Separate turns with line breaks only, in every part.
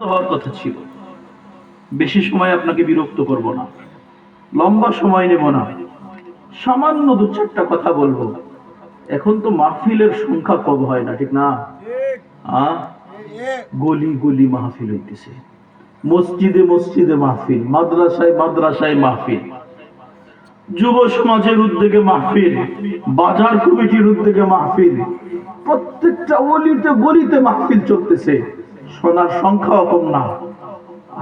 হওয়ার কথা ছিল। বেশি সময় আপনাকে বিরক্ত করব না, লম্বা সময় নেব না, সামান্য দু চারটা কথা বলবো। এখন তো মাহফিলের সংখ্যা কম হয় না, ঠিক না? গলি গলি মাহফিল হইতেছে, মসজিদে মসজিদে মাহফিল, মাদ্রাসায় মাদ্রাসায় মাহফিল, যুব সমাজের উদ্যোগে মাহফিল, বাজার কমিটির উদ্যোগে মাহফিল, প্রত্যেকটা অলিতে গলিতে মাহফিল চলতেছে। শোনার সংখ্যাও কম না।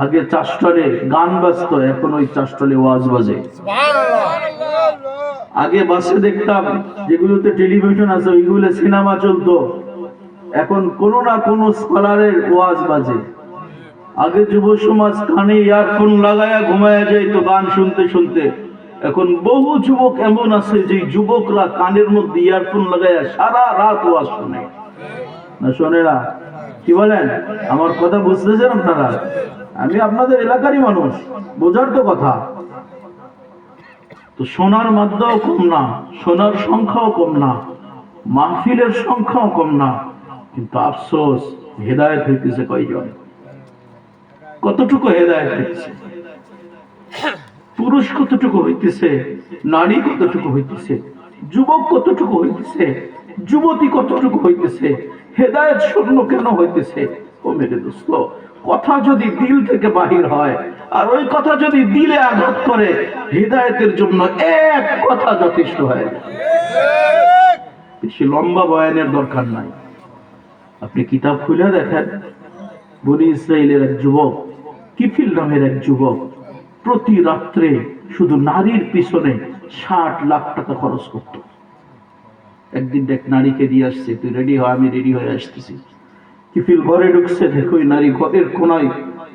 আগে চাষটলে গান বাজত, এখন ওই চাষটলে ওয়াজ বাজে। আগে বাসে দেখতাম যেগুলোতে টেলিভিশন আছে ওইগুলো সিনেমা চলতো, এখন কোনো না কোনো স্কলারের ওয়াজ বাজে। আগে যুব সমাজ কানে ইয়ারফোন লাগায়া ঘুমায়া যাইতো গান শুনতে শুনতে, এখন বহু যুবক এমন আছে যে যুবকরা কানের মধ্যে ইয়ারফোন লাগায়া সারা রাত ওয়াজ শুনে। না শোনে না? কি বলেন? আমার কথা বুঝতেছেন আপনারা? আমি আপনাদের এলাকারই মানুষ, বোঝার তো কথা। তো শোনার মাত্রাও কম না, শোনার সংখ্যাও কম না, মাহফিলের সংখ্যাও কম না, কিন্তু আফসোস হেদায়েত হইতেছে কয়জন? কতটুকু হেদায়েত হইতেছে? পুরুষ কতটুকু হইতেছে, নারী কতটুকু হইতেছে, যুবক কতটুকু হইতেছে, যুবতী কতটুকু হইতেছে? হেদায়েত শূন্য কেন হইতেছে? ও মেরে দোস্ত, কথা যদি দিল থেকে বাহির হয় আর ওই কথা যদি দিলে আঘাত করে, হেদায়েতের জন্য এক কথা যথেষ্ট হয়। বেশি লম্বা বয়ানের দরকার নাই। আপনি কিতাব খুলে দেখেন, বনি ইসরাইলের এক যুবক, কিফিল নামের এক যুবক, প্রতি রাত্রে শুধু নারীর পিছনে 60 লাখ টাকা খরচ করত। একদিন দেখ নারীকে দিয়ে আসছে, তুই রেডি হ, আমি রেডি হয়ে আসতেছি। কিফিল ঘরে ঢুকছে, দেখো নারী ঘরের কোনায়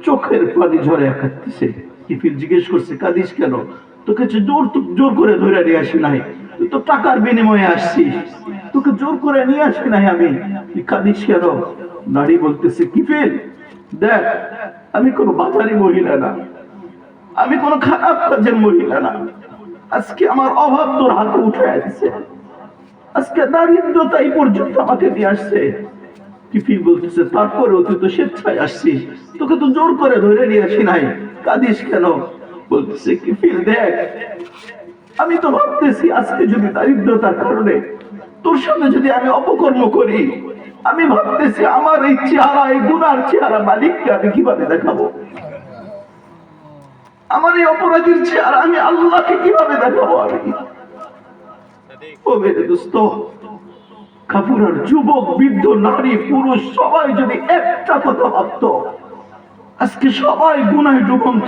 চোখের পানি ঝরে কাঁদতেছে। কিফিল জিজ্ঞেস করছে, কাঁদিস কেন? তোকে জোর করে ধরে নিয়ে আসি নাই, তুই তো টাকার বিনিময়ে আসছিস, তোকে জোর করে নিয়ে আসি নাই আমি, তুই কাঁদিস কেন? নারী বলতেছে, কিফিল দেখ, আমি কোনো বাজারি মহিলা না, আমি কোনো খারাপ কাজের মহিলা না, আজকে আমার অভাব তোর হাতে উঠে আসছে, আজকে দারিদ্রতা এই পর্যন্ত আমাকে দিয়ে আসছে। কিফিল বলতেছে, তারপরেও তুই তো স্বেচ্ছায় আসছিস, তোকে তো জোর করে ধরে নিয়ে আসি নাই, কাঁদিস কেন? বলতেছে, কিফিল দেখ, আমি তো ভাবতেছি আজকে যদি দারিদ্রতার কারণে তোর সামনে যদি আমি অপকর্ম করি, আমি ভাবতেছি আমার এই চেহারা, এই গুনার চেহারা মালিককে আমি কিভাবে দেখাবো? আমার এই অপরাধীর চেহারা আমি আল্লাহকে কিভাবে দেখাবো? আমি ও মেরে দোস্ত, কাপুরার যুবক, বৃদ্ধ, নারী, পুরুষ সবাই যদি একটা কথা ভাবতো, আজকে সবাই গুনায় ডুবন্ত,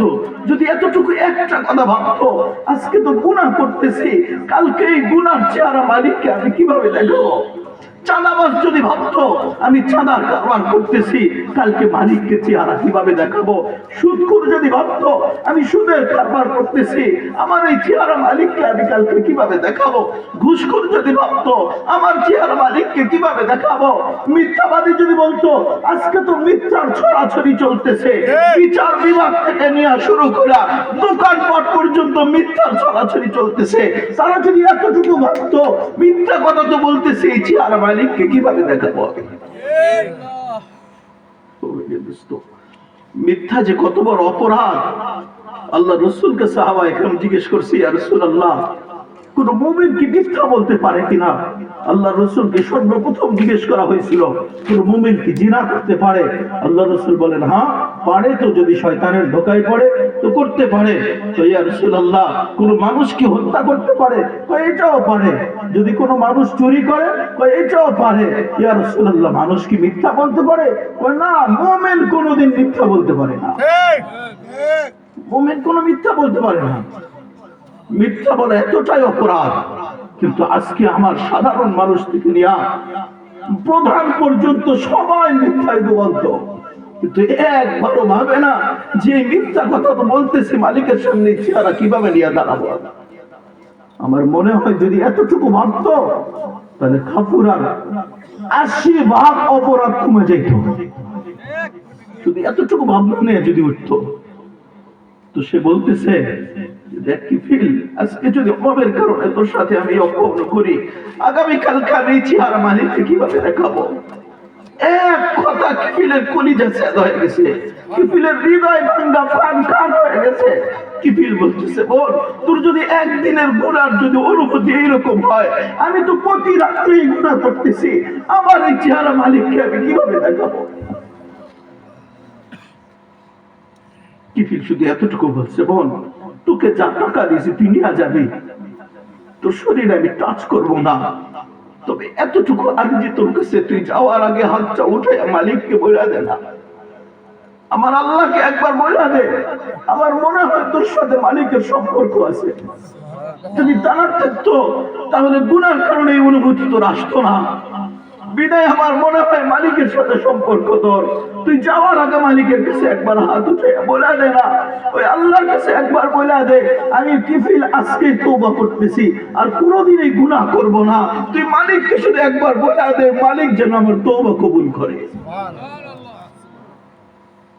যদি এতটুকু একটা কথা ভাবতো, আজকে তো গুনাহ করতেছি, কালকে এই গুনার চেহারা মালিককে আমি কিভাবে দেখাবো? চাঁদাবাজ যদি ভাবতো আমি চাঁদার কারবার করতেছি, কালকে মালিককে চেহারা কিভাবে দেখাবো? সুদখোর যদি ভাবতো আমি সুদের কারবার করতেছি, আমার এই চেহারা মালিককে আমি কালকে কিভাবে দেখাবো? ঘুষখোর যদি ভাবতো আমার চেহারা মালিককে কিভাবে দেখাবো? মিথ্যাবাদী যদি বলতো আজকে তো মিথ্যার ছড়াছড়ি চলতেছে, বিচার বিভাগ থেকে নিয়ে শুরু করে দোকানপাট পর্যন্ত মিথ্যার ছড়াছড়ি চলতেছে, তারা যদি এতটুকু ভাবতো মিথ্যা কথা তো বলতেছে, এই চেহারা মালিককে কিভাবে দেখাবো? মিথ্যা যে কত বড় অপরাধ! আল্লাহ রসুলকে সাহাবায়ে কেরাম জিজ্ঞেস করছে, ইয়া রাসূলুল্লাহ, কোন মুমিন কি মিথ্যা বলতে পারে কিনা? আল্লাহ রসুলকে সর্বপ্রথম জিজ্ঞেস করা হয়েছিল, কোন মুমিন কি জিনা করতে পারে? আল্লাহ রসুল বলেন, হ্যাঁ পারে, তো যদি শয়তানের ধোকায় পড়ে তো করতে পারে। তো ইয়া রাসূলুল্লাহ, কোন মানুষ কি হত্যা করতে পারে? এটাও পারে। যদি কোনো মানুষ চুরি করে, এটাও পারে। ইয়া রাসূলুল্লাহ, মানুষ কি মিথ্যা বলতে পারে? না, মুমিন কোনোদিন মিথ্যা বলতে পারে না। মুমিন কোনো মিথ্যা বলতে পারে না। মিথ্যা বলা এতটাই অপরাধ, কিন্তু আজকে আমার সাধারণ মানুষ থেকে নিয়ে প্রধান পর্যন্ত সবাই মিথ্যায় ডুবন্ত, কিন্তু একবারও ভাবে না যে মিথ্যা কথা তো বলতেছি, মালিকের সামনে চেহারা কিভাবে নিয়ে দাঁড়াবো। আমার মনে হয় যদি এতটুকু ভাবতো, তাহলে কাপুরার 80 ভাগ অপরাধ কমে যেত। শুধু এতটুকু ভাবনা নিয়ে যদি উঠতো। তো সে বলতেছে, দেখ কিফিল, আজকে যদি অভাবের কারণে তোর সাথে আমি অপরাধ করি, আগামীকালকে আমি চেহারা মালিককে কিভাবে দেখাবো? এক কথা কিফিলের কলিজা ছেদ হয়ে গেছে, কিফিলের হৃদয় ভাঙ্গা, প্রাণ খান হয়ে গেছে। কিফিল বলতেছে, বোন, তোর যদি একদিনের গুনার যদি অনুভূতি এইরকম হয়, আমি তো প্রতি রাত্রেই গুনাহ করতেছি, আমার এই চেহারা মালিককে আমি কিভাবে দেখাবো? কিফিল শুধু এতটুকু বলছে, বোন, তোকে যা টাকা দিয়েছি তুই নিয়ে যাবি, তোর শরীর আমি টাচ করবো না, তবে এতটুকু আরজি তোর কাছে, তুই যাওয়ার আগে হাতটা উঠে মালিককে বলে দে না, আমার আল্লাহকে একবার বলে দে, আমার মনে হয় তোর সাথে মালিকের সম্পর্ক আছে। যদি তারা থাকতো তাহলে গুনার কারণে এই অনুভূতি তোর আসতো না। বিদায় আমার মনে হয় মালিকের সাথে সম্পর্ক তোর, তুই যাওয়ার আগে মালিকের কাছে একবার হাত উঠে বলে দে না, ওই আল্লাহর কাছে একবার বলে দে, আমি কিফিল আজকে তওবা করতেছি, আর কোনোদিনই গুনাহ করব না। তুই মালিককে শুধু একবার বলে দে, মালিক যেন আমার তওবা কবুল করে।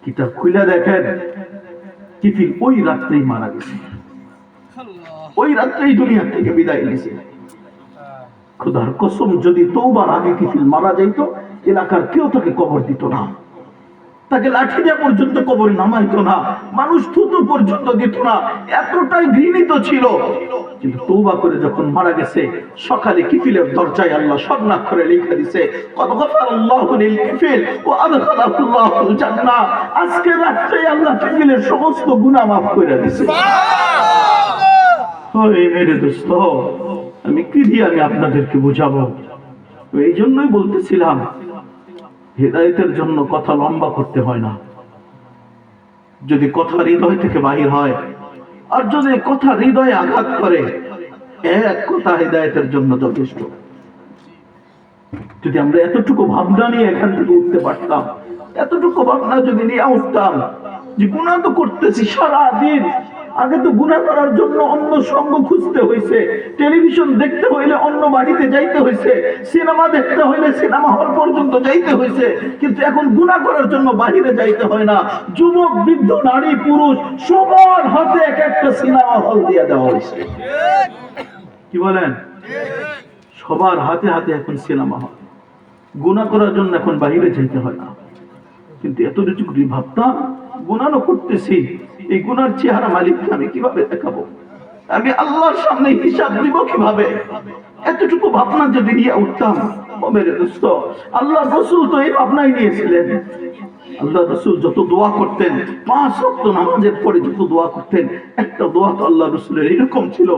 কিতাব খুলে দেখেন, কিফিল ওই রাত্রেই মারা গেছে, ওই রাত্রেই দুনিয়া থেকে বিদায় নিয়েছে। খোদার কসম, যদি তওবার আগে কিফিল মারা যাইত, এলাকার কেউ তাকে কবর দিত না, তাকে লাঠি দেওয়া পর্যন্ত কবরে নামাইতো না, মানুষ থুতু পর্যন্ত দিত না, এতটাই ঘৃণিত ছিল। কিন্তু তওবা করে যখন মারা গেছে, সকালে কিফিলের দরজায় আল্লাহ স্বর্ণাক্ষরে লিখে দিয়েছে, কদ গফারাল্লাহু লিল কিফিল ওয়া আদখালাহুল্লাহুল জান্নাহ। আজকে রাতে আল্লাহ কিফিলের সমস্ত গুনাহ মাফ করে দিয়েছে। সুবহানাল্লাহ। ওই মেরে দোস্ত, আমি কি দিয়ে আমি আপনাদেরকে বুঝাবো? এই জন্যই বলতেছিলাম, হেদায়েতের জন্য কথা লম্বা করতে হয় না। যদি কথা হৃদয় থেকে বাহির হয়, আর যদি কথা হৃদয়ে আঘাত করে, এক কথা হেদায়েতের জন্য যথেষ্ট। যদি আমরা এতটুকু ভাবনা নিয়ে এখান থেকে উঠতে পারতাম, এতটুকু ভাবনা যদি নিয়ে উঠতাম যে গুনাহ তো করতেছি সারা দিন, আগে তো গুনাহ করার জন্য অন্য সঙ্গ খুঁজতে হয়েছে, টেলিভিশন দেখতে হইলে অন্য বাড়িতে যাইতে হয়েছে, সিনেমা দেখতে হইলে সিনেমা হল পর্যন্ত যাইতে হয়েছে, কিন্তু এখন গুনাহ করার জন্য বাহিরে যাইতে হয় না। যুবক, বৃদ্ধ, নারী, পুরুষ সবার হাতে এক একটা সিনেমা হল দিয়ে দেওয়া হয়েছে। কি বলেন? সবার হাতে হাতে এখন সিনেমা হল। গুনাহ করার জন্য এখন বাহিরে যেতে হয় না। কিন্তু এতটুকু ভাবতাম, গুনাহ করতেছি, এই গুনার চেহারা মালিককে আমি কিভাবে দেখাবো, আমি আল্লাহর সামনে হিসাব দিব কিভাবে? এতটুকু ভাবনা যদি নিয়ে উঠতাম, ও মেরে দোস্ত, আল্লাহ রাসূল তো এই ভাবনাই নিয়েছিলেন। আল্লাহ রাসূল যত দোয়া করতেন, 5 ওয়াক্ত নামাজের পরে যত দোয়া করতেন, একটা দোয়া তো আল্লাহ রাসূলের এরকম ছিল,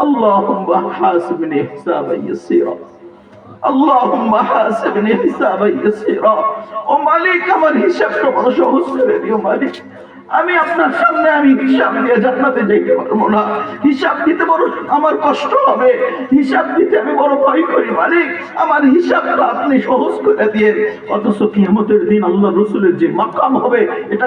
আল্লাহুম্মা হাসিবনি হিসাবান ইয়াসীরা, আল্লাহুম্মা হাসিবনি হিসাবান ইয়াসীরা। ও মালিক, আমার হিসাবটা বড় সহজ করে দিও মালিক। আমি আপনার সামনে আমি হিসাব দিয়ে জান্নাতে যাইতে পারবো না, হিসাব দিতে বড় আমার কষ্ট হবে, হিসাব দিতে আমি বড় ভয় করি মালিক, আমার হিসাবটা আপনি সহজ করে দিয়েন। অথচ কিয়ামতের দিন আল্লাহ রাসূলের যে মাকাম হবে, এটা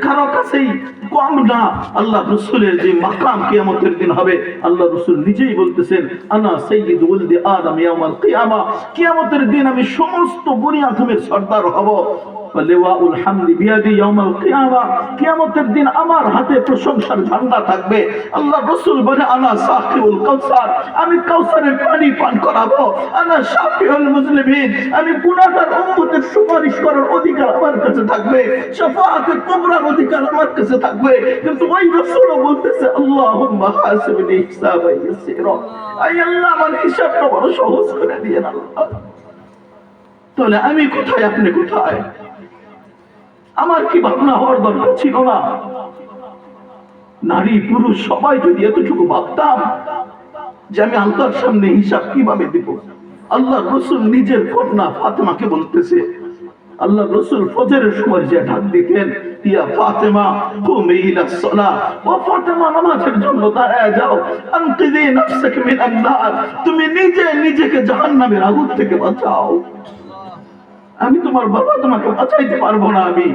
কারো কাছেই কম না। আল্লাহ রাসূলের যে মাকাম কিয়ামতের দিন হবে, আল্লাহ রাসূল নিজেই বলতেছেন, আনা সাইয়্যিদু ওয়ালদি আদম ইয়াউমাল কিয়ামা। কিয়ামতের দিন আমি সমস্ত বনি আদমের সর্দার হব। লিওয়াউল হামদি বিয়াদি ইয়াউমাল কিয়ামা। কিয়ামতের দিন আমার হাতে প্রশংসার ঝান্ডা থাকবে। আল্লাহ রাসূল বলে, আনা সাকিউল কাউসার, আমি কাউসারের পানি পান করাবো। আনা শাফিউল মুসলিমিন, আমি গুনাহগার উম্মতের সুপারিশ করার অধিকার আমার কাছে থাকবে, শাফাআতে কুবরার অধিকার আমার কাছে থাকবে। কিন্তু ওই রাসূলও বলতেছে, আল্লাহুম্মা হাসিবনি হিসাবান ইয়াসীরা, আয় আল্লাহ, আমার হিসাবটা বড় সহজ করে দিয়েন আল্লাহ। তাহলে আমি কোথায়, আপনি কোথায়? আমার কি ভাবনা হওয়ার দরকার ছিল না? নারী পুরুষ সবাই যদি এতটুকু ভাবতাম যে আমি আল্লাহর সামনে হিসাব কিভাবে দিব। আল্লাহ রাসূল নিজের কন্যা ফাতেমাকে বলতেছে, আল্লাহ রাসূল ফজরের সময় যে ডাক দিতেন, ইয়া ফাতেমা কুমি ইলাস সালাহ, ও ফাতেমা নামাজের জন্য দাঁড়ায় যাও, আনকিযি নাফসাকা মিনান নার, তুমি নিজেকে জাহান্নামের আগুন থেকে বাঁচাও। আমি তোমার বাবা, তোমাকে বাঁচাইতে পারবো না, আমি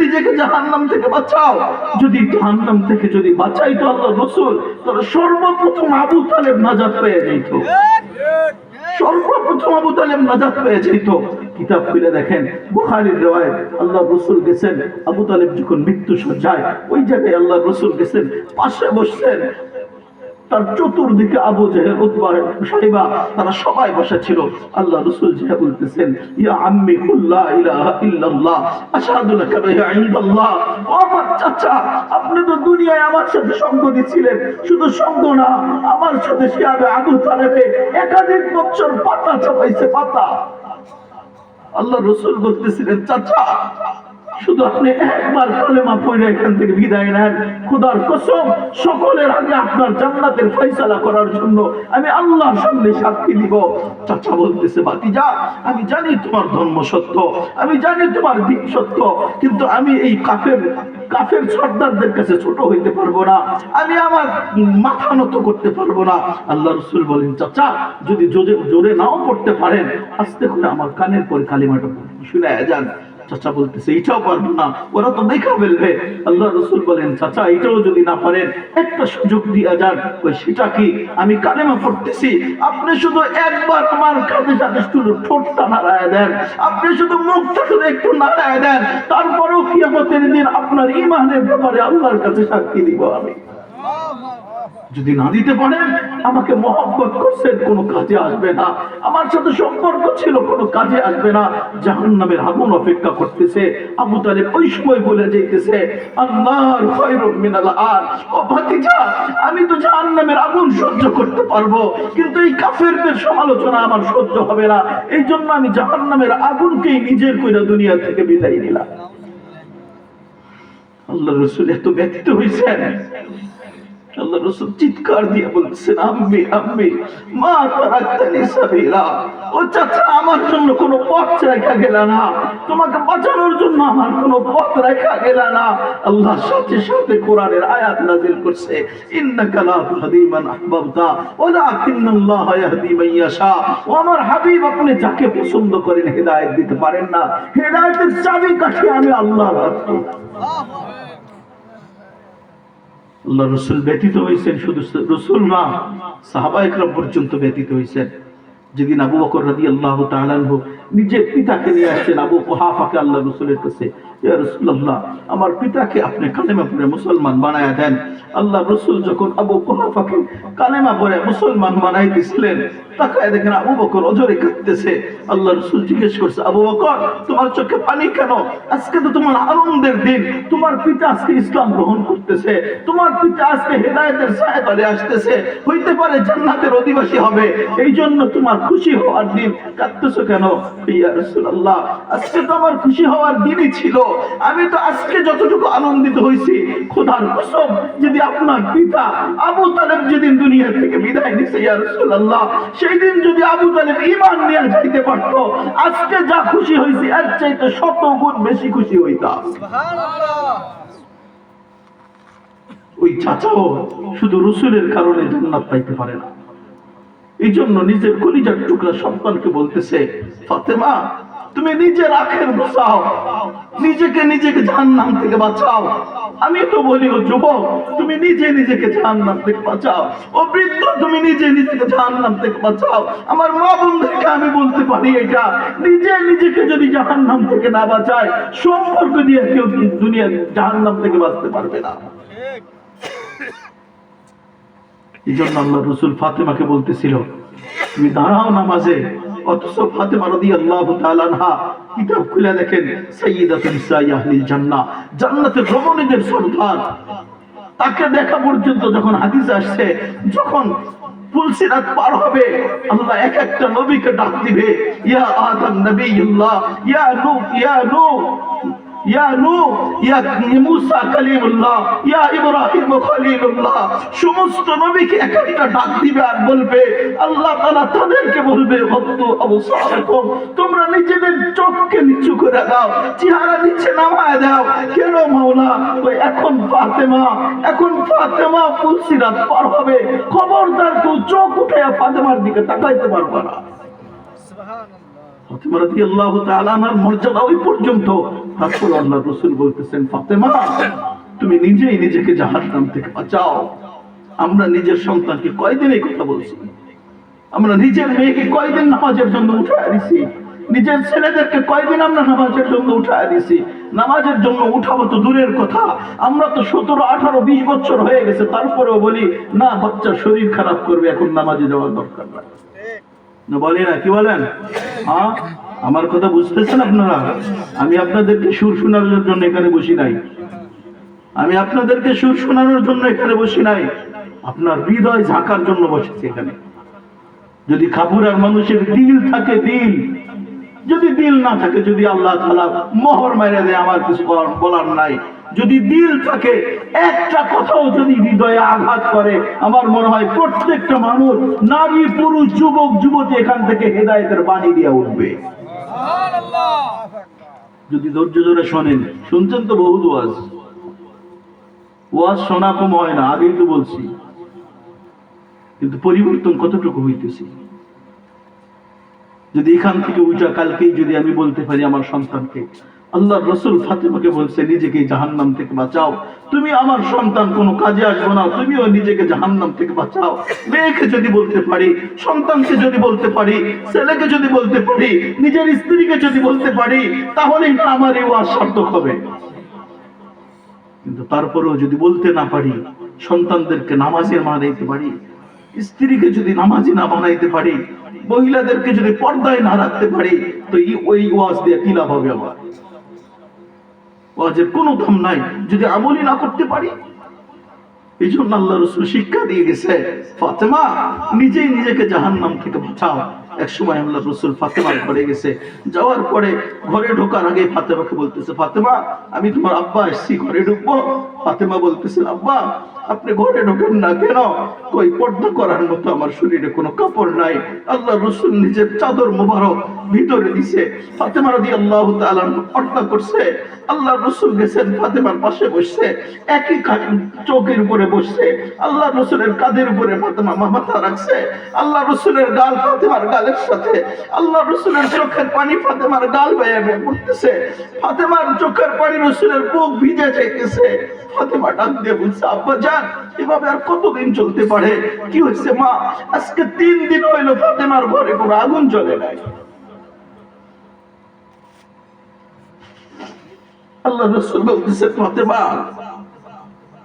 নিজেকে জাহান্নাম থেকে বাঁচাও। যদি জাহান্নাম থেকে যদি বাঁচাইতো আল্লাহ রাসূল, তাহলে সর্বপ্রথম আবু তালেব নাজাত পেয়ে যেত, সর্বপ্রথম আবু তালেব নাজাত পেয়ে যেত। কিতাব খুলে দেখেন, বুখারীর riwayat, আল্লাহ রাসূল গেছেন, আবু তালেব যখন মৃত্যু সজ্জায়, ওই জায়গায় আল্লাহ রাসূল গেছেন, পাশে বসছেন। তার চতুর্দিকে আবু জেহেল, উতবা, সাইবা, তারা সবাই বসা ছিল। আল্লাহ রাসূল যা বলতেছেন, ইয়া আম্মি কুল লা ইলাহা ইল্লাল্লাহ আশহাদু লাকা বিহি ইনদাল্লাহ। ও আমার চাচা, আপনি তো দুনিয়ায় আমার সাথে সঙ্গ দিছিলেন, শুধু সঙ্গ না, আমার সাথে শিয়াবে আবু তালেবে একাধিক বছর পাতা চাপাইছে, পাতা। আল্লাহ রাসূল বলতেছিলেন, চাচা শুধু আপনি একবার কালেমা পড়ে এখান থেকে বিদায় নেন, খোদার কসম সকলের আগে আপনার জান্নাতের ফয়সালা করার জন্য আমি আল্লাহর সামনে সাক্ষী দিব। চাচা বলতেছে, ভাতিজা আমি জানি তোমার ধর্ম সত্য, আমি জানি তোমার দিন সত্য, কিন্তু আমি এই কাফের সর্দারদের কাছে ছোট হইতে পারবো না, আমি আমার মাথা নত করতে পারবো না। আল্লাহ রাসূল বলেন, চাচা যদি জোরে নাও পড়তে পারেন, আস্তে করে আমার কানের পরে কালিমাটা শুনে যান। চাচা বলতেছে, এটাও পারবো না, ওরা তো দেখা ফেলবে। আল্লাহ রাসূল বলেন, চাচা এটাও যদি না পারেন, একটা সুযোগ দিয়া যান। সেটা কি? আমি কালেমা পড়তেছি, আপনি শুধু একবার আমার কাছে সাথে শুধু ঠোঁটটা নাড়ায় দেন, আপনি শুধু মুখটা শুধু একটু নাড়ায় দেন, তারপরেও কিয়ামতের দিন আপনার ঈমানের ব্যাপারে আল্লাহর কাছে সাক্ষী দিব আমি। যদি না দিতে পারেন, আমাকে মহব্বত করছেন, কোনো কাজে আসবে না, আমার সাথে সম্পর্ক ছিল, কোনো কাজে আসবে না, জাহান্নামের আগুন অপেক্ষা করতেছে। আবু তালেব ওই সময় বলে যাইতেছে, আল্লাহর খায়রুম মিনাল আর। ও ভাতিজা, আমি তো জাহান্নামের আগুন সহ্য করতে পারবো, কিন্তু এই কাফেরদের সমালোচনা আমার সহ্য হবে না, এই জন্য আমি জাহান্নামের আগুনকেই নিজের কইরা দুনিয়া থেকে বিদায় নিলাম। আল্লাহ রাসূল এত ব্যথিত হইছেন, আল্লাহ রাসূল চিৎকার দিয়ে বলছেন, আম্মি আম্মি মা তারাকতানি সাবিলা। ও চাচা, আমার জন্য কোনো পথ রাখা গেল না, তোমাকে বাঁচানোর জন্য আমার কোনো পথ রাখা গেল না। আল্লাহ সাথে সাথে কোরআনের আয়াত নাযিল করছে, ইন্নাকা লা তাহদি মান আহবাবতা ওয়ালাকিন্নাল্লাহা ইয়াহদি মান ইয়াশা। ও আমার হাবিব, আপনি যাকে পছন্দ করেন হেদায়েত দিতে পারেন না, হেদায়েতের চাবিকাঠি আমি আল্লাহর হাতে। আল্লাহ রাসূল ব্যতীত হয়েছেন, শুধু রাসূল না, সাহাবায়ে কেরাম পর্যন্ত ব্যতীত হয়েছেন। যেদিন আবু বকর রাদিয়াল্লাহু তাআলা আনহু নিজের পিতাকে নিয়ে আসছেন আবু কুহাফাকে আল্লাহ রাসূলের কাছে, ইয়া রাসূলুল্লাহ আমার পিতাকে আপনি কালেমা পড়ে মুসলমান বানায়া দেন। আল্লাহ রাসূল যখন আবু কুহাফাকে কালেমা পড়ে মুসলমান বানাই দিয়েছিলেন, তাকায় দেখেন আবু বকর অজরে কাঁদতেছে। আল্লাহ রাসূল জিজ্ঞেস করছে, আবু বকর তোমার চোখে পানি কেন? আজকে তো তোমার আনন্দের দিন, তোমার পিতা আজকে ইসলাম গ্রহণ করতেছে, তোমার পিতা আজকে হেদায়েতের ছায়াতলে আসতেছে, হইতে পারে জান্নাতের অধিবাসী হবে, এই জন্য তোমার খুশি হওয়ার দিন, কাঁদতেছো কেন? ইয়া রাসূলুল্লাহ আজকে তো আমার খুশি হওয়ার দিনই ছিল, আমি তো আজকে যতটুকু আনন্দিত হইছি, খোদার কসম যদি আপনার পিতা আবু তালেব যেদিন দুনিয়া থেকে বিদায় নিছে, ইয়া রাসূলুল্লাহ সেই দিন যদি আবু তালেব ঈমান নিয়ে যাইতে পারতো, আজকে যা খুশি হইছি এর চাইতে 100 গুণ বেশি খুশি হইতাম। সুবহানাল্লাহ। ওই চাচাও শুধু রাসূলের কারণে জান্নাত পাইতে পারে না, এই জন্য নিজের কলিজার টুকরা সন্তানকে বলতেছে, ফাতেমা তুমি নিজের আখের বসাও, নিজেকে জাহান্নাম থেকে বাঁচাও। আমি তো বলি, ও যুবক তুমি নিজেকে জাহান্নাম থেকে বাঁচাও, ও বৃদ্ধ তুমি নিজেকে জাহান্নাম থেকে বাঁচাও। আমার মা বোনদেরকে আমি বলতে পারি, এটা নিজেকে যদি জাহান্নাম থেকে না বাঁচায়, সম্পর্ক দিয়ে কেউ দুনিয়ার জাহান্নাম থেকে বাঁচতে পারবে না। এই জন্য আল্লাহ রাসূল ফাতেমাকে বলতেছিল, তুমি দাঁড়াও নামাজে, অথচ ফাতেমা রাদিয়াল্লাহু তাআলা আনহা কিতাব খুলে দেখেন সাইয়্যিদাতুন নিসাই আহলিল জান্নাহ, জান্নাতের রমণীদের সর্দার। তাকে দেখা পর্যন্ত যখন হাদিসে আসছে, যখন ফুলসিরাত পার হবে, আল্লাহ এক একটা নবীকে ডাক দিবে, ইয়া আদম নবিয়ুল্লাহ, ইয়া নূহ, ইয়া নূহ, ইয়া নূহ, ইয়া মুসা কালিমুল্লাহ, ইয়া ইব্রাহিম খলিলুল্লাহ। সমস্ত নবীকে এক একটা ডাক দিবে আর বলবে, আল্লাহ তাআলা তাদেরকে বলবে, ওয়াক্তু আবসারাকুম, তোমরা নিজেদের চোখকে নিচু করে দাও, চেহারা নিচে নামায় দাও। কেন মাওলা? ওই এখন ফাতেমা ফুলসিরাত পার হবে, খবরদার কেউ চোখ উঠে ফাতেমার দিকে তাকাইতে পারবে না। সুবহানাল্লাহ। ফাতেমা রাদিয়াল্লাহু তাআলা আনহার মর্যাদা ওই পর্যন্ত। তারপর আল্লাহ রাসূল বলতেছেন, ফাতেমা তুমি নিজেকে জাহান্নাম থেকে বাঁচাও। আমরা নিজের সন্তানকে কয়দিন এই কথা বলছি? আমরা নিজের মেয়েকে কয়দিন নামাজের জন্য উঠায় দিছি? নিজের ছেলেদেরকে কয়দিন আমরা নামাজের জন্য উঠায় দিছি, নামাজের জন্য উঠাবো তো দূরের কথা, আমরা তো 17, 18, 20 বছর হয়ে গেছে, তারপরেও বলি না বাচ্চার শরীর খারাপ করবে, এখন নামাজে যাওয়ার দরকার না। বলি না, কি বলেন? হ্যাঁ, আমার কথা বুঝতেছেন আপনারা? আমি আপনাদেরকে সুর শোনানোর জন্য এখানে বসি নাই, আমি আপনাদেরকে সুর শোনানোর জন্য এখানে বসি নাই, আপনার হৃদয় ঝাঁকার জন্য বসেছি এখানে। যদি খাপুরার মানুষের দিল থাকে, দিল, যদি দিল না থাকে, যদি আল্লাহ তাআলা মোহর মেরে দেয়, আমার কিছু বলার নাই। যদি দিল থাকে, একটা কথাও যদি হৃদয়ে আঘাত করে, আমার মনে হয় প্রত্যেকটা মানুষ, নারী পুরুষ যুবক যুবতী এখান থেকে হেদায়েতের বাণী দিয়ে উঠবে। যদি ধৈর্য ধরে শোনেন, শুনছেন তো বহুত ওয়াজ, ওয়াজ শোনা কম হয় না, আগেই তো বলছি, কিন্তু পরিবর্তন কতটুকু হইতেছে। যদি এখান থেকে উঠা কালকেই যদি আমি বলতে পারি আমার সন্তানকে, আল্লাহর রাসূল ফাতেমাকে বলছে নিজেকে জাহান্নাম থেকে বাঁচাও, তুমি আমার সন্তান কোনো কাজে আসবো না, তুমিও নিজেকে জাহান্নাম থেকে বাঁচাও। মেয়েকে যদি বলতে পারি, সন্তানকে যদি বলতে পারি, ছেলেকে যদি বলতে পারি, নিজের স্ত্রীকে যদি বলতে পারি, তাহলেই না আমার এই ওয়াজ সার্থক হবে। কিন্তু তারপরেও যদি বলতে না পারি, সন্তানদেরকে নামাজে বানাইতে পারি, স্ত্রীকে যদি নামাজি না বানাইতে পারি, মহিলাদেরকে যদি পর্দায় না রাখতে পারি, তো ওই ওয়াজ দিয়ে কি লাভ হবে? আমার ওয়াজের কোনো দাম নাই যদি আমলই না করতে পারি। এই জন্য আল্লাহ রাসূল শিক্ষা দিয়ে গেছে, ফাতেমা নিজেই নিজেকে জাহান্নাম থেকে বাঁচাও। এক সময় আল্লাহ রাসূল ফাতেমার ঘরে গেছে, যাওয়ার পরে ঘরে ঢোকার আগে ফাতেমাকে বলতেছে, ফাতেমা আমি তোমার আব্বা এসেছি, ঘরে ঢুকবো। ফাতেমা বলতেছে, আব্বা আপনি ঘরে ঢোকেন না কেন? কই পর্দা করার মতো আমার শরীরে কোনো কাপড় নাই। আল্লাহ রাসূল নিজের চাদর মোবারক ভিতরে দিছে, ফাতেমা রাদিয়াল্লাহু তাআলা পর্দা করছে। আল্লাহ রাসূল গেছেন ফাতেমার পাশে বসছে, একই চৌকির উপরে বসছে, আল্লাহ রাসূলের কাঁধের উপরে ফাতেমা মাথা রাখছে, আল্লাহ রাসূলের গাল ফাতেমার গালের সাথে, আল্লাহ রাসূলের চোখের পানি ফাতেমার গাল বেয়ে বেয়ে পড়তেছে, ফাতেমার চোখের পানি রাসূলের বুক ভিজে যাইতেছে। ফাতেমা ডাক দিয়ে বলছে, আব্বা জান এভাবে আর কতদিন চলতে পারে? কি হয়েছে মা? আজকে 3 দিন হইল ফাতেমার ঘরে কোনো আগুন জ্বলে নাই। আল্লাহ রাসূল বলতেছে, ফাতেমা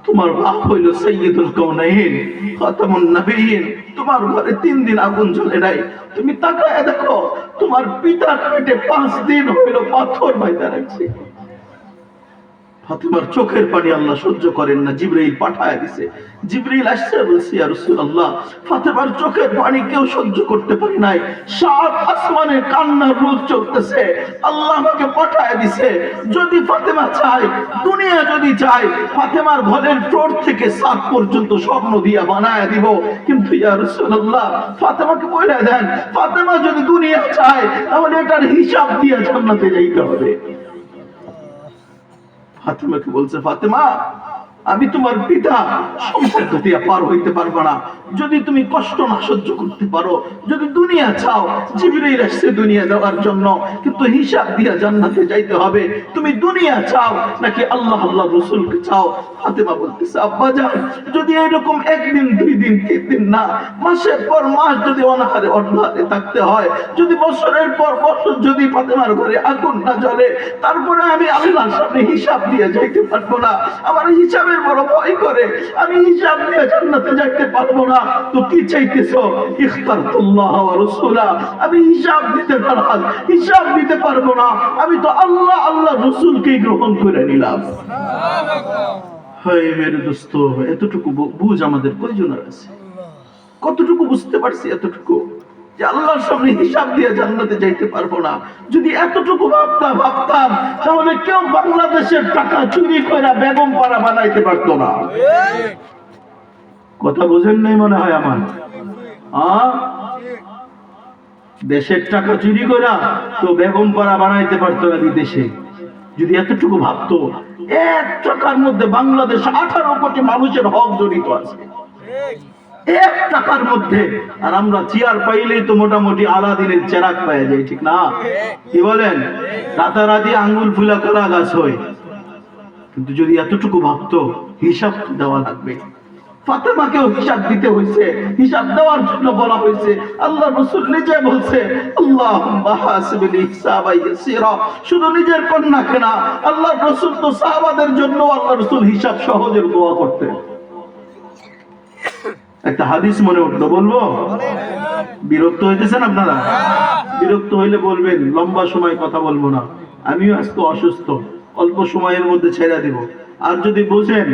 তোমার বাপ হইল সাইয়্যিদুল কাউনাইন খাতামুন নবিয়্যিন, তোমার ঘরে 3 দিন আগুন জ্বলে নাই। তুমি তাকায় দেখো, তোমার পিতার পেটে 5 দিন হইল পাথর বাইধা রাখছে। ফাতেমার চোখের পানি আল্লাহ সহ্য করেন না, জিবরাইল পাঠায় দিছে। জিবরাইল আসছে, বলছে ইয়া রাসূলুল্লাহ ফাতেমার চোখের পানি কেউ সহ্য করতে পারে নাই, 7 আসমানে কান্নার রোল চলতেছে, আল্লাহ আমাকে পাঠায় দিছে। যদি ফাতেমা চায়, দুনিয়া যদি চায়, ফাতেমার ঘরের ফ্লোর থেকে ছাদ পর্যন্ত স্বপ্ন দিয়া বানায় দিব, কিন্তু ইয়া রাসূলুল্লাহ ফাতেমাকে বলে দেন, ফাতেমা যদি দুনিয়া চায় তাহলে এটার হিসাব দিয়ে জান্নাতে যাইতে হবে। ফাতেমাকে বলছে, ফাতেমা আমি তোমার পিতা, সম্পর্ক দিয়া পার হইতে পারবো না। যদি তুমি কষ্ট না সহ্য করতে পারো, যদি দুনিয়া চাও, জিবরাইল আসছে দুনিয়া দেওয়ার জন্য, কিন্তু হিসাব দিয়া জান্নাতে যাইতে হবে। তুমি দুনিয়া চাও নাকি আল্লাহ আল্লাহ রাসূলকে চাও? ফাতেমা বলতেছে, আব্বা জান যদি এরকম 1 দিন 2 দিন 3 দিন না, মাসের পর মাস যদি অনাহারে অনাহারে থাকতে হয়, যদি বছরের পর বছর যদি ফাতেমার ঘরে আগুন না জ্বলে, তারপরে আমি আল্লাহর সামনে হিসাব দিয়ে যাইতে পারবো না। আমার হিসাবের বড় ভয় করে, আমি হিসাব দিয়ে জান্নাতে যাইতে পারবো না। তো কি চাইতেছো? ইখতারতুল্লাহ ওয়া রাসূলা, আমি হিসাব দিতে পারলাম, হিসাব দিতে পারবো না, আমি তো আল্লাহ আল্লাহ রাসূলকেই গ্রহণ করে নিলাম। হায় মেরে দোস্ত, এতটুকু বুঝ আমাদের কয়জনের আছে? কতটুকু বুঝতে পারছি? এতটুকু যে আল্লাহর সামনে হিসাব দিয়ে জান্নাতে যাইতে পারবো না। যদি এতটুকু ভাবতাম তাহলে কেউ বাংলাদেশের টাকা চুরি করে বেগম পাড়া বানাইতে পারতো না। কথা বুঝেন নাই মনে হয় আমার। দেশের টাকা চুরি করে তো বেগম পাড়া বানাইতে পারতো না বিদেশে। যদি এতটুকু ভাবতো, 1 টাকার মধ্যে বাংলাদেশ 18 কোটি মানুষের হক জড়িত আছে, 1 টাকার মধ্যে। আর আমরা চেয়ার পাইলেই তো মোটামুটি আলাদিনের চেরাগ পাওয়া যায়, ঠিক না? কি বলেন? রাতারাতি আঙ্গুল ফুলা কলা গাছ হয়। কিন্তু যদি এতটুকু ভাবতো হিসাব দেওয়া লাগবে, ফাতেমাকেও হিসাব দিতে হয়েছে, হিসাব দেওয়ার জন্য বলা হয়েছে। আল্লাহ রাসূল নিজে বলছে, আল্লাহুম্মা হাসিবনি হিসাবান ইয়াসীরা। শুধু নিজের কন্যাকে না, আল্লাহ রাসূল তো সাহাবাদের জন্য আল্লাহ রাসূল হিসাব সহজের দোয়া করতেন। একটা হাদিস মনে উঠলো, বলবো? বিরক্ত হইতেছেন আপনারা? বিরক্ত হইলে বলবেন, লম্বা সময় কথা বলবো না, আমিও আজকে অসুস্থ, অল্প সময়ের মধ্যে ছেড়ে দিব। আর যদি বোঝেন,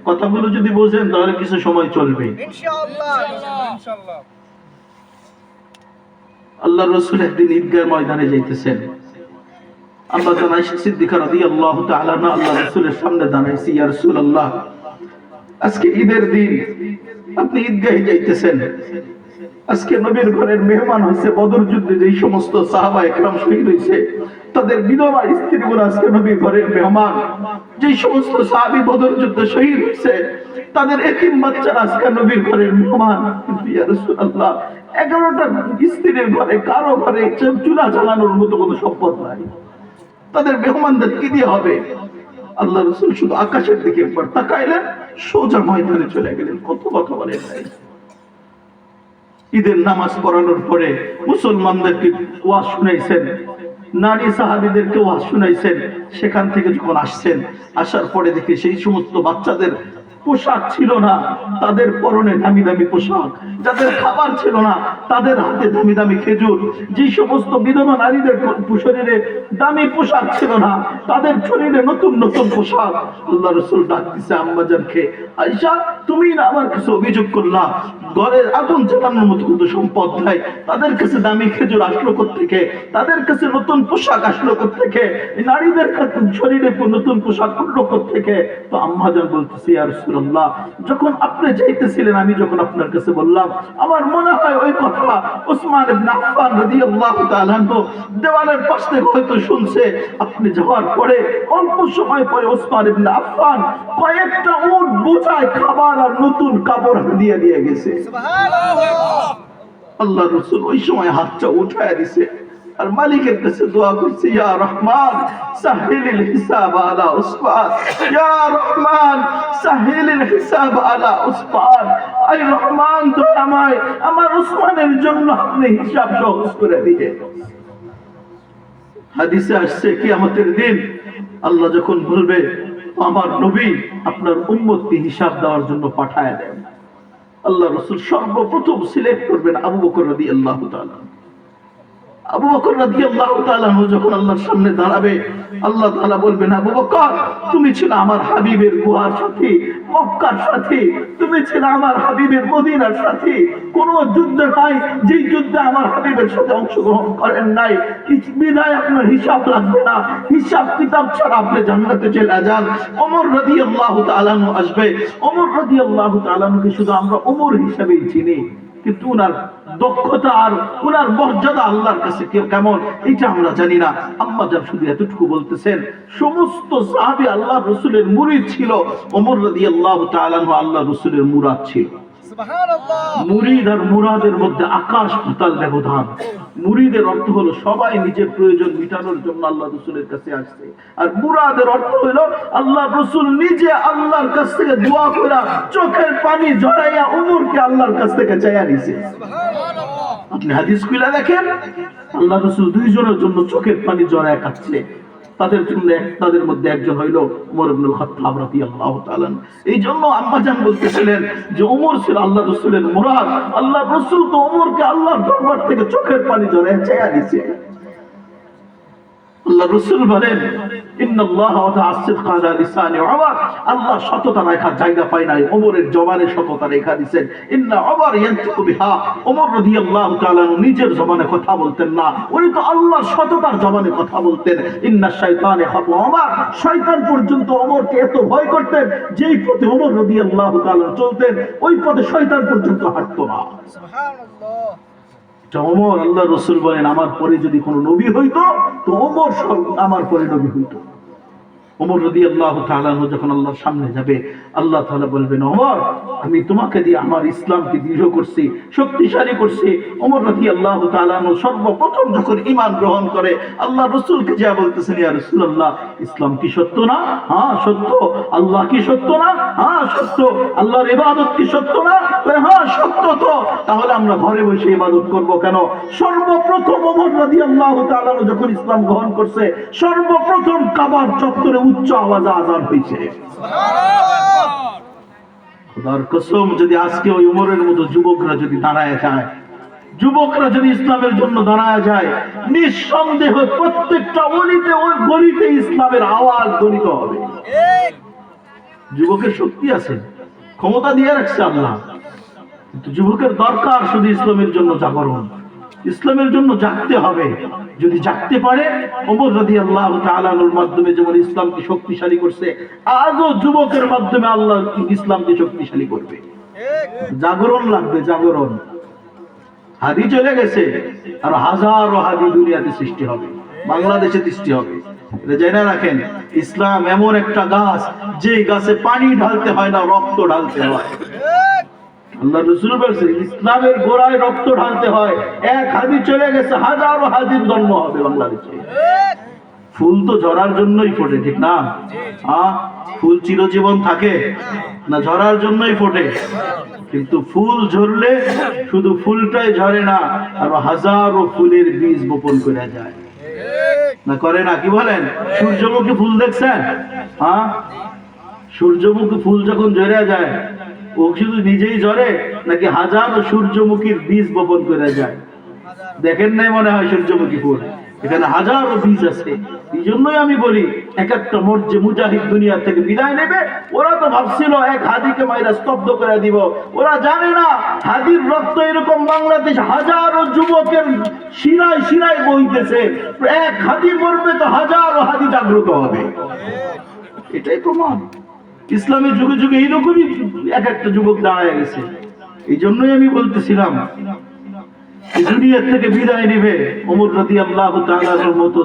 কথাগুলো যদি বোঝেন, তাহলে কিছু সময় চলবে ইনশাআল্লাহ। আল্লাহ রাসূল একদিন ঈদগাহ ময়দানে যাইতেছেন। আল্লাহ আয়েশা সিদ্দিকা রাদিয়াল্লাহু তাআলা আল্লাহ রাসূলের সামনে দাঁড়াইছে, ইয়া রাসূলুল্লাহ, আজকে ঈদের দিন, আপনি ঈদগাহে যাইতেছেন। আজকে নবীর ঘরের মেহমান হয়েছে, বদর যুদ্ধে যেই সমস্ত সাহাবা একরাম শহীদ হয়েছে, তাদের বিধবা স্ত্রীগুলো আজকে নবীর ঘরের মেহমান। যেই সমস্ত সাহাবী বদর যুদ্ধে শহীদ হয়েছে, তাদের এতিম বাচ্চারা আজকে নবীর ঘরের মেহমান। ইয়া রাসূলুল্লাহ, 11টা স্ত্রীর ঘরে কারো ঘরে চুলা জ্বালানোর মতো কোনো সম্পদ নাই, তাদের মেহমানদের কি দিয়ে হবে? আল্লাহ রাসূল শুধু আকাশের দিকে একবার তাকাইলেন, সোজা ময়দানে চলে গেলেন। কত কথা বলেন নাই। ঈদের নামাজ পড়ানোর পরে মুসলমানদেরকে ওয়াজ শুনাইছেন, নারী সাহাবীদেরকে ওয়াজ শুনাইছেন। সেখান থেকে যখন আসছেন, আসার পরে দেখে সেই সমস্ত বাচ্চাদের পোশাক ছিল না, তাদের পরনে দামি দামি পোশাক। যাদের খাবার ছিল না, তাদের হাতে দামি দামি খেজুর। যে সমস্ত বিধবা নারীদের শরীরে দামি পোশাক ছিল না, তাদের শরীরে নতুন নতুন পোশাক। আল্লাহ রাসূল ডাকতেছে আম্মাজানকে, আয়েশা, তুমি না আমার কাছে অভিযোগ করলা ঘরের আগুন জ্বালানোর মতো কোনো সম্পদ নাই, তাদের কাছে দামি খেজুর আসলো কোত্থেকে, তাদের কাছে নতুন পোশাক আসলো কোত্থেকে, নারীদের শরীরে নতুন পোশাক আসলো কোত্থেকে? তো আম্মাজান বলতেছে, ইয়া রাসূলুল্লাহ, যখন আপনি যাইতেছিলেন, আমি যখন আপনার কাছে বললাম, আমার মনে হয় ওই কথা ওসমান ইবনে আফফান রাদিয়াল্লাহু তাআলা দেওয়ালের পাশ থেকে হয়তো শুনছে। আপনি যাওয়ার পরে অল্প সময় পরে ওসমান ইবনে আফফান কয়েকটা উট বোঝায় খাবার আর নতুন কাপড় দিয়ে দিয়ে গেছে। সুবহানাল্লাহ। আল্লাহ রাসূল ওই সময় হাতটা উঠায় দিছে আর মালিকের কাছে দোয়া করছে, ইয়া রহমান সাহিলিল হিসাব আলা উসমান, ইয়া রহমান সাহিলিল হিসাব আলা উসমান। আই রহমান, দয়াময়, আমার উসমানের জন্য আপনি হিসাব সহজ করে দিবেন। হাদিসে আসছে, কিয়ামতের দিন আল্লাহ যখন বলবে, আমার নবী আপনার উম্মতকে হিসাব দেওয়ার জন্য পাঠায় দেন, আল্লাহ রাসূল সর্বপ্রথম সিলেক্ট করবেন আবু বকর রাদিয়াল্লাহু তাআলা। আবু বকর রাদিয়াল্লাহু তাআলা যখন আল্লাহর সামনে দাঁড়াবে, আল্লাহ তাআলা বলবেন, আবু বকর, তুমি ছিল আমার হাবিবের গুহার সাথী, মক্কার সাথী, তুমি ছিল আমার হাবিবের মদিনার সাথী। কোন যুদ্ধ নাই যেই যুদ্ধে আমার হাবিবের সাথে অংশগ্রহণ করেন নাই, বিদায় আপনার হিসাব লাগবে না, হিসাব কিতাব ছাড়া আপনি জান্নাতে চলে যান। ওমর রাদিয়াল্লাহু তাআলা আসবে। ওমর রাদিয়াল্লাহু তাআলাকে শুধু আমরা ওমর হিসেবেই চিনি, কিন্তু উনার দক্ষতা আর উনার মর্যাদা আল্লাহর কাছে কেমন এটা আমরা জানি না। আম্মা জান শুধু এতটুকু বলতেছেন, সমস্ত সাহাবী আল্লাহ রাসূলের মুরিদ ছিল, ওমর রাদিয়াল্লাহু তাআলা আল্লাহ রাসূলের মুরাদ ছিল। সুবহানাল্লাহ। মুরিদ আর মুরাদের মধ্যে আকাশ পাতাল ব্যবধান। মুরিদের অর্থ হলো সবাই নিজের প্রয়োজন মিটানোর জন্য আল্লাহ রাসূলের কাছে আসছে, আর মুরাদের অর্থ হলো আল্লাহ রাসূল নিজে আল্লাহর কাছ থেকে দোয়া করে চোখের পানি ঝরাইয়া ওমরকে আল্লাহর কাছ থেকে চাইয়া নিছে। সুবহানাল্লাহ। আপনি হাদিস খুলে দেখেন, আল্লাহ রাসূল দুইজনের জন্য চোখের পানি ঝরাইয়া কাঁদছে। তাদের মধ্যে একজন হইল ওমর ইবনে খাত্তাব রাদিয়াল্লাহু তাআলা। এই জন্য আম্মা জান বলতেছিলেন যে ওমর ছিল আল্লাহ রাসূলের মুরাদ। আল্লাহ রাসূল তো ওমরকে আল্লাহর দরবার থেকে চোখের পানি ঝরাইয়া চাইয়া দিয়েছে। আল্লাহ রাসূল বলেন, ইন্নাল্লাহা ওয়াদা'a আস-সিদকা আলা লিসানি ওমর, আল্লাহ সততা রাখার জায়গা পায় নাই, ওমরের জবানে সততা রেখা দিয়েছেন। ইন্না ওমর ইয়ানতিকু বিহা, ওমর রাদিয়াল্লাহু তাআলা নিজের জবানে কথা বলতেন না, উনি তো আল্লাহর সততার জবানে কথা বলতেন। ইন্না শাইতানে খাফা ওমর, শয়তান পর্যন্ত ওমরকে এত ভয় করতেন, যেই পথে ওমর রাদিয়াল্লাহু তাআলা চলতেন ওই পথে শয়তান পর্যন্ত হাঁটতো না। সুবহানাল্লাহ। ওমর, আল্লাহ রাসূল বলেন, আমার পরে যদি কোনো নবী হইতো তো ওমর আমার পরে নবী হইতো। ওমর রাদিয়াল্লাহু তাআলা আনহু যখন আল্লাহর সামনে যাবে, আল্লাহ তাআলা বলবেন, ওমর আমি তোমাকে দিয়ে আমার ইসলামকে দৃঢ় করছি, শক্তিশালী করছি। ওমর রাদিয়াল্লাহু তাআলা আনহু সর্বপ্রথম যখন ঈমান গ্রহণ করে, আল্লাহ রাসূলকে যা বলতেছেন, ইয়া রাসূলুল্লাহ ইসলাম কি সত্য না? হ্যাঁ সত্য। আল্লাহ কি সত্য না? হ্যাঁ সত্য। আল্লাহর ইবাদত কি সত্য না? হ্যাঁ সত্য। তো তাহলে আমরা ঘরে বসে ইবাদত করব কেন? সর্বপ্রথম ওমর রাদিয়াল্লাহু তাআলা আনহু যখন ইসলাম গ্রহণ করছে, সর্বপ্রথম কাবার চত্বরে উচ্চ আওয়াজে আযান হয়েছে। খোদার কসম, যদি আজকে ওই উমরের মতো যুবকরা যদি দাঁড়ায় যায়, যুবকরা যদি ইসলামের জন্য দাঁড়ায় যায়, নিঃসন্দেহ প্রত্যেকটা অলিতে ওই গলিতে ইসলামের আওয়াজ ধ্বনিত হবে। যুবকের শক্তি আছে, ক্ষমতা দিয়ে রাখছে আল্লাহ, কিন্তু যুবকের দরকার শুধু ইসলামের জন্য জাগরণ, ইসলামের জন্য জাগতে হবে। যদি জাগতে পারে, ওমর রাদিয়াল্লাহু তাআলা আনহুর মাধ্যমে যেমন ইসলামকে শক্তিশালী করছে, আজও যুবকের মাধ্যমে আল্লাহ ইসলামকে শক্তিশালী করবে। জাগরণ লাগবে, জাগরণ। হাদি চলে গেছে, আর হাজারো হাদি দুনিয়াতে সৃষ্টি হবে, বাংলাদেশে সৃষ্টি হবে। এটা জেনে রাখেন, ইসলাম এমন একটা গাছ, যে গাছে পানি ঢালতে হয় না, রক্ত ঢালতে হয়। আল্লাহ রাসূল বলেছেন, ইসলামের গোড়ায় রক্ত ঢালতে হয়। এক হাদি চলে গেছে, হাজারো হাদির জন্ম হবে বাংলাদেশে। ফুল তো ঝরার জন্যই ফোটে, ঠিক না? ফুল চিরজীবন থাকে না, ঝরার জন্যই ফোটে। কিন্তু ফুল ঝরলে শুধু ফুলটাই ঝরে না, আর হাজারো ফুলের বীজ বপন করে যায় না, করে না? কি বলেন? সূর্যমুখী ফুল দেখছেন? সূর্যমুখী ফুল যখন ঝরে যায়, ও শুধু নিজেই ঝরে নাকি হাজারো সূর্যমুখীর বীজ বপন করে যায়? দেখেন নাই মনে হয় সূর্যমুখী ফুল? এখানে হাজারো বীজ আছে। এই জন্যই আমি বলি, এক একটা মর্জে মুজাহিদ দুনিয়া থেকে বিদায় নেবে। ওরা তো ভাবছিল এক হাদিকে মাইরা স্তব্ধ করে দিব, ওরা জানে না হাদির রক্ত এরকম বাংলাদেশ হাজারো যুবকের শিরায় শিরায় বইতেছে। এক হাদি মরবে তো হাজারো হাদি জাগ্রত হবে। এটাই প্রমাণ। ইসলামের যুগে যুগে এইরকমই এক একটা যুবক দাঁড়ায় গেছে। এই জন্যই আমি বলতেছিলাম, দুনিয়া থেকে বিদায় নেবে, ওমর রাদিয়াল্লাহু তাআলা আনহুর মতো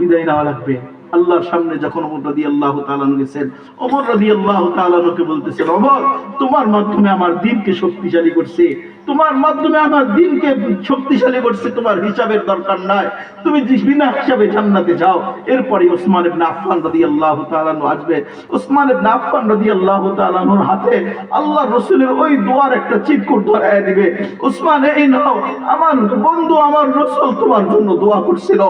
বিদায় নেওয়া লাগবে। আল্লাহর সামনে যখন ওমর রাদিয়াল্লাহু তাআলা আনহু গেছেন, ওমর রাদিয়াল্লাহু তাআলা আনহুকে বলতেছেন, ওমর তোমার মাধ্যমে আমার দ্বীনকে শক্তিশালী করছে, তোমার মাধ্যমে আমার দ্বীনকে শক্তিশালী করছে, তোমার হিসাবের দরকার নাই, তুমি বিনা হিসাবে জান্নাতে যাও। এরপরে ওসমান ইবনে আফফান রাদিয়াল্লাহু তাআলা আনহু আসবে। ওসমান ইবনে আফফান রাদিয়াল্লাহু তাআলা আনহুর হাতে আল্লাহর রাসূলের ওই দোয়ার একটা চিৎকুট ধরায় দিবে। ওসমান, এই নাও, আমার বন্ধু আমার রাসূল তোমার জন্য দোয়া করছিল।